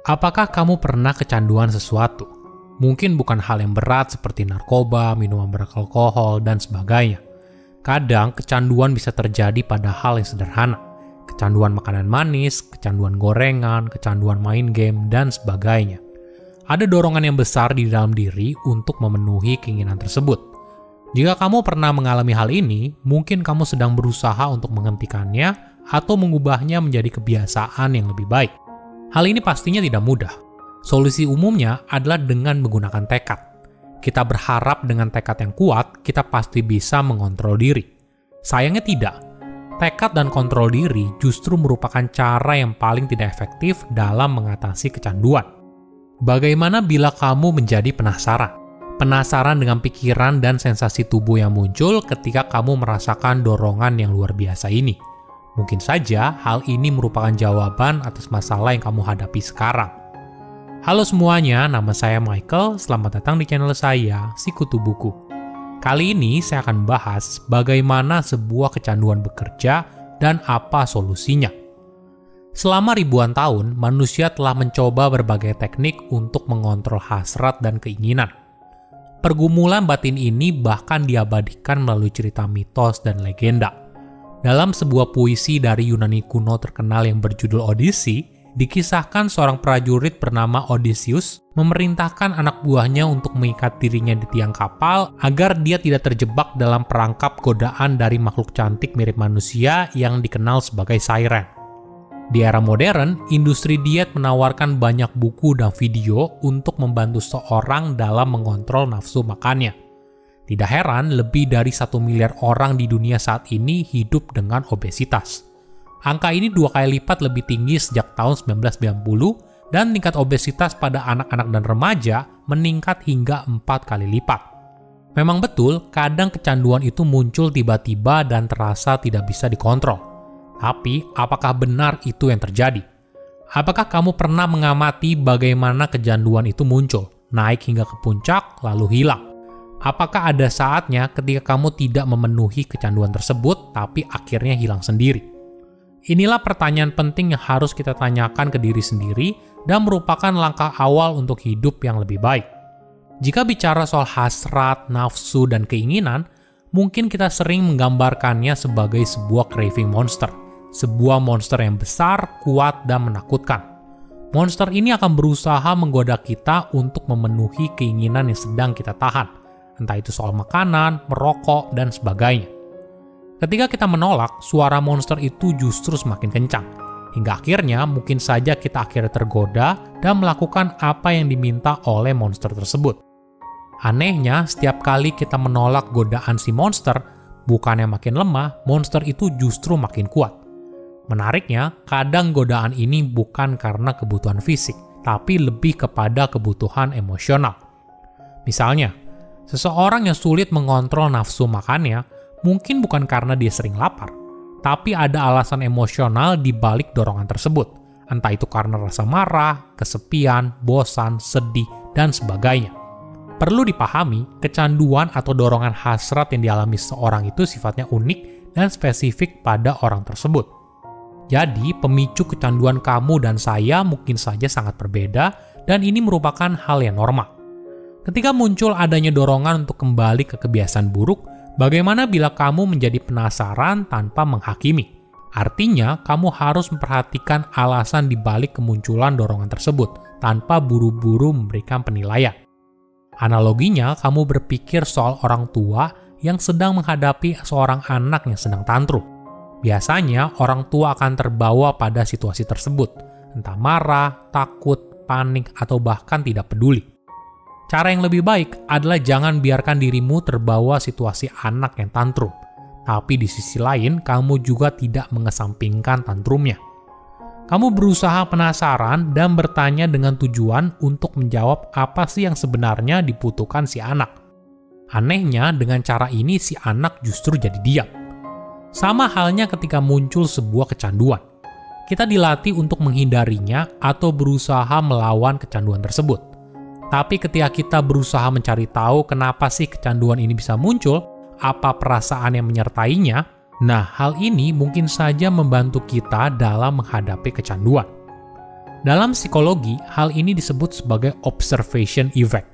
Apakah kamu pernah kecanduan sesuatu? Mungkin bukan hal yang berat seperti narkoba, minuman beralkohol, dan sebagainya. Kadang kecanduan bisa terjadi pada hal yang sederhana. Kecanduan makanan manis, kecanduan gorengan, kecanduan main game, dan sebagainya. Ada dorongan yang besar di dalam diri untuk memenuhi keinginan tersebut. Jika kamu pernah mengalami hal ini, mungkin kamu sedang berusaha untuk menghentikannya atau mengubahnya menjadi kebiasaan yang lebih baik. Hal ini pastinya tidak mudah. Solusi umumnya adalah dengan menggunakan tekad. Kita berharap dengan tekad yang kuat, kita pasti bisa mengontrol diri. Sayangnya tidak. Tekad dan kontrol diri justru merupakan cara yang paling tidak efektif dalam mengatasi kecanduan. Bagaimana bila kamu menjadi penasaran? Penasaran dengan pikiran dan sensasi tubuh yang muncul ketika kamu merasakan dorongan yang luar biasa ini. Mungkin saja hal ini merupakan jawaban atas masalah yang kamu hadapi sekarang. Halo semuanya, nama saya Michael. Selamat datang di channel saya, Sikutu Buku. Kali ini saya akan bahas bagaimana sebuah kecanduan bekerja dan apa solusinya. Selama ribuan tahun, manusia telah mencoba berbagai teknik untuk mengontrol hasrat dan keinginan. Pergumulan batin ini bahkan diabadikan melalui cerita mitos dan legenda. Dalam sebuah puisi dari Yunani kuno terkenal yang berjudul Odyssey, dikisahkan seorang prajurit bernama Odysseus memerintahkan anak buahnya untuk mengikat dirinya di tiang kapal agar dia tidak terjebak dalam perangkap godaan dari makhluk cantik mirip manusia yang dikenal sebagai siren. Di era modern, industri diet menawarkan banyak buku dan video untuk membantu seorang dalam mengontrol nafsu makannya. Tidak heran, lebih dari 1 miliar orang di dunia saat ini hidup dengan obesitas. Angka ini 2 kali lipat lebih tinggi sejak tahun 1990, dan tingkat obesitas pada anak-anak dan remaja meningkat hingga 4 kali lipat. Memang betul, kadang kecanduan itu muncul tiba-tiba dan terasa tidak bisa dikontrol. Tapi, apakah benar itu yang terjadi? Apakah kamu pernah mengamati bagaimana kecanduan itu muncul, naik hingga ke puncak, lalu hilang? Apakah ada saatnya ketika kamu tidak memenuhi kecanduan tersebut, tapi akhirnya hilang sendiri? Inilah pertanyaan penting yang harus kita tanyakan ke diri sendiri dan merupakan langkah awal untuk hidup yang lebih baik. Jika bicara soal hasrat, nafsu, dan keinginan, mungkin kita sering menggambarkannya sebagai sebuah craving monster. Sebuah monster yang besar, kuat, dan menakutkan. Monster ini akan berusaha menggoda kita untuk memenuhi keinginan yang sedang kita tahan. Entah itu soal makanan, merokok, dan sebagainya. Ketika kita menolak, suara monster itu justru semakin kencang. Hingga akhirnya mungkin saja kita akhirnya tergoda dan melakukan apa yang diminta oleh monster tersebut. Anehnya, setiap kali kita menolak godaan si monster, bukannya makin lemah, monster itu justru makin kuat. Menariknya, kadang godaan ini bukan karena kebutuhan fisik, tapi lebih kepada kebutuhan emosional. Misalnya, seseorang yang sulit mengontrol nafsu makannya mungkin bukan karena dia sering lapar, tapi ada alasan emosional di balik dorongan tersebut. Entah itu karena rasa marah, kesepian, bosan, sedih, dan sebagainya. Perlu dipahami, kecanduan atau dorongan hasrat yang dialami seseorang itu sifatnya unik dan spesifik pada orang tersebut. Jadi, pemicu kecanduan kamu dan saya mungkin saja sangat berbeda, dan ini merupakan hal yang normal. Ketika muncul adanya dorongan untuk kembali ke kebiasaan buruk, bagaimana bila kamu menjadi penasaran tanpa menghakimi? Artinya, kamu harus memperhatikan alasan di balik kemunculan dorongan tersebut, tanpa buru-buru memberikan penilaian. Analoginya, kamu berpikir soal orang tua yang sedang menghadapi seorang anak yang sedang tantrum. Biasanya, orang tua akan terbawa pada situasi tersebut, entah marah, takut, panik, atau bahkan tidak peduli. Cara yang lebih baik adalah jangan biarkan dirimu terbawa situasi anak yang tantrum. Tapi di sisi lain, kamu juga tidak mengesampingkan tantrumnya. Kamu berusaha penasaran dan bertanya dengan tujuan untuk menjawab apa sih yang sebenarnya dibutuhkan si anak. Anehnya, dengan cara ini si anak justru jadi diam. Sama halnya ketika muncul sebuah kecanduan. Kita dilatih untuk menghindarinya atau berusaha melawan kecanduan tersebut. Tapi ketika kita berusaha mencari tahu kenapa sih kecanduan ini bisa muncul, apa perasaan yang menyertainya, nah hal ini mungkin saja membantu kita dalam menghadapi kecanduan. Dalam psikologi, hal ini disebut sebagai observation effect.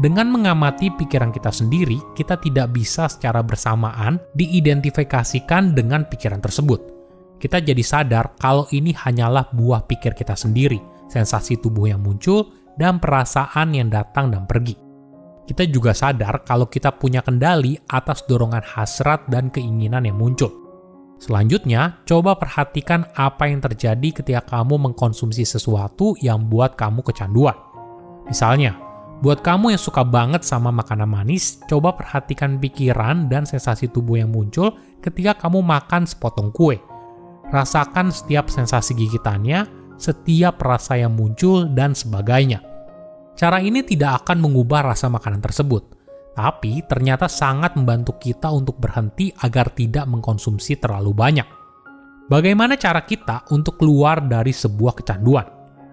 Dengan mengamati pikiran kita sendiri, kita tidak bisa secara bersamaan diidentifikasikan dengan pikiran tersebut. Kita jadi sadar kalau ini hanyalah buah pikir kita sendiri, sensasi tubuh yang muncul, dan perasaan yang datang dan pergi. Kita juga sadar kalau kita punya kendali atas dorongan hasrat dan keinginan yang muncul. Selanjutnya, coba perhatikan apa yang terjadi ketika kamu mengkonsumsi sesuatu yang buat kamu kecanduan. Misalnya, buat kamu yang suka banget sama makanan manis, coba perhatikan pikiran dan sensasi tubuh yang muncul ketika kamu makan sepotong kue. Rasakan setiap sensasi gigitannya, setiap rasa yang muncul, dan sebagainya. Cara ini tidak akan mengubah rasa makanan tersebut, tapi ternyata sangat membantu kita untuk berhenti agar tidak mengkonsumsi terlalu banyak. Bagaimana cara kita untuk keluar dari sebuah kecanduan?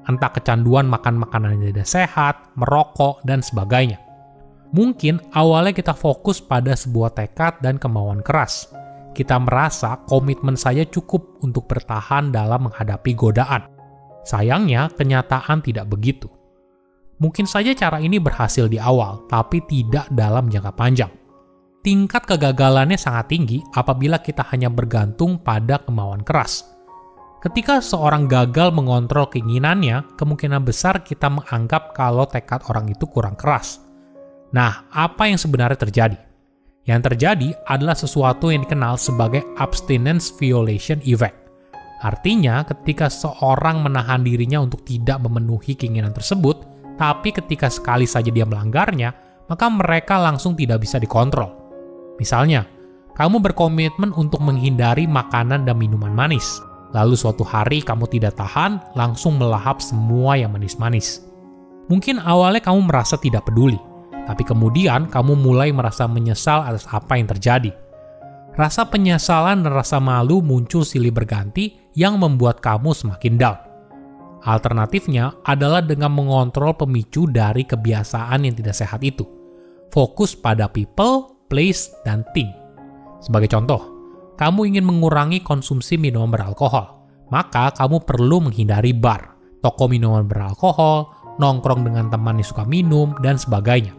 Entah kecanduan makan makanan yang tidak sehat, merokok, dan sebagainya. Mungkin awalnya kita fokus pada sebuah tekad dan kemauan keras. Kita merasa komitmen saya cukup untuk bertahan dalam menghadapi godaan. Sayangnya, kenyataan tidak begitu. Mungkin saja cara ini berhasil di awal, tapi tidak dalam jangka panjang. Tingkat kegagalannya sangat tinggi apabila kita hanya bergantung pada kemauan keras. Ketika seorang gagal mengontrol keinginannya, kemungkinan besar kita menganggap kalau tekad orang itu kurang keras. Nah, apa yang sebenarnya terjadi? Yang terjadi adalah sesuatu yang dikenal sebagai abstinence violation effect. Artinya, ketika seorang menahan dirinya untuk tidak memenuhi keinginan tersebut, tapi ketika sekali saja dia melanggarnya, maka mereka langsung tidak bisa dikontrol. Misalnya, kamu berkomitmen untuk menghindari makanan dan minuman manis. Lalu suatu hari kamu tidak tahan, langsung melahap semua yang manis-manis. Mungkin awalnya kamu merasa tidak peduli, tapi kemudian kamu mulai merasa menyesal atas apa yang terjadi. Rasa penyesalan dan rasa malu muncul silih berganti yang membuat kamu semakin down. Alternatifnya adalah dengan mengontrol pemicu dari kebiasaan yang tidak sehat itu. Fokus pada people, place, dan thing. Sebagai contoh, kamu ingin mengurangi konsumsi minuman beralkohol, maka kamu perlu menghindari bar, toko minuman beralkohol, nongkrong dengan teman yang suka minum, dan sebagainya.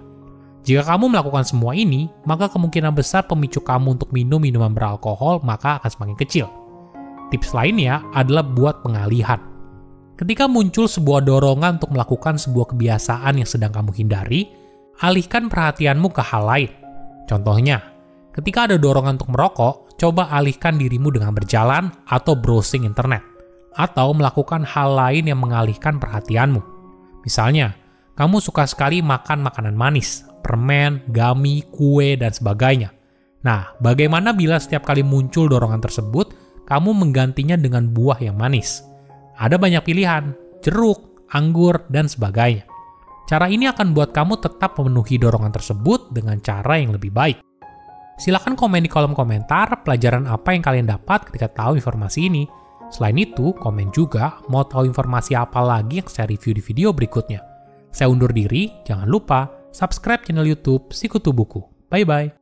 Jika kamu melakukan semua ini, maka kemungkinan besar pemicu kamu untuk minum minuman beralkohol maka akan semakin kecil. Tips lainnya adalah buat pengalihan. Ketika muncul sebuah dorongan untuk melakukan sebuah kebiasaan yang sedang kamu hindari, alihkan perhatianmu ke hal lain. Contohnya, ketika ada dorongan untuk merokok, coba alihkan dirimu dengan berjalan atau browsing internet, atau melakukan hal lain yang mengalihkan perhatianmu. Misalnya, kamu suka sekali makan makanan manis, permen, gummy, kue, dan sebagainya. Nah, bagaimana bila setiap kali muncul dorongan tersebut, kamu menggantinya dengan buah yang manis? Ada banyak pilihan, jeruk, anggur, dan sebagainya. Cara ini akan buat kamu tetap memenuhi dorongan tersebut dengan cara yang lebih baik. Silahkan komen di kolom komentar pelajaran apa yang kalian dapat ketika tahu informasi ini. Selain itu, komen juga mau tahu informasi apa lagi yang saya review di video berikutnya. Saya undur diri, jangan lupa subscribe channel YouTube Sikutu Buku. Bye-bye.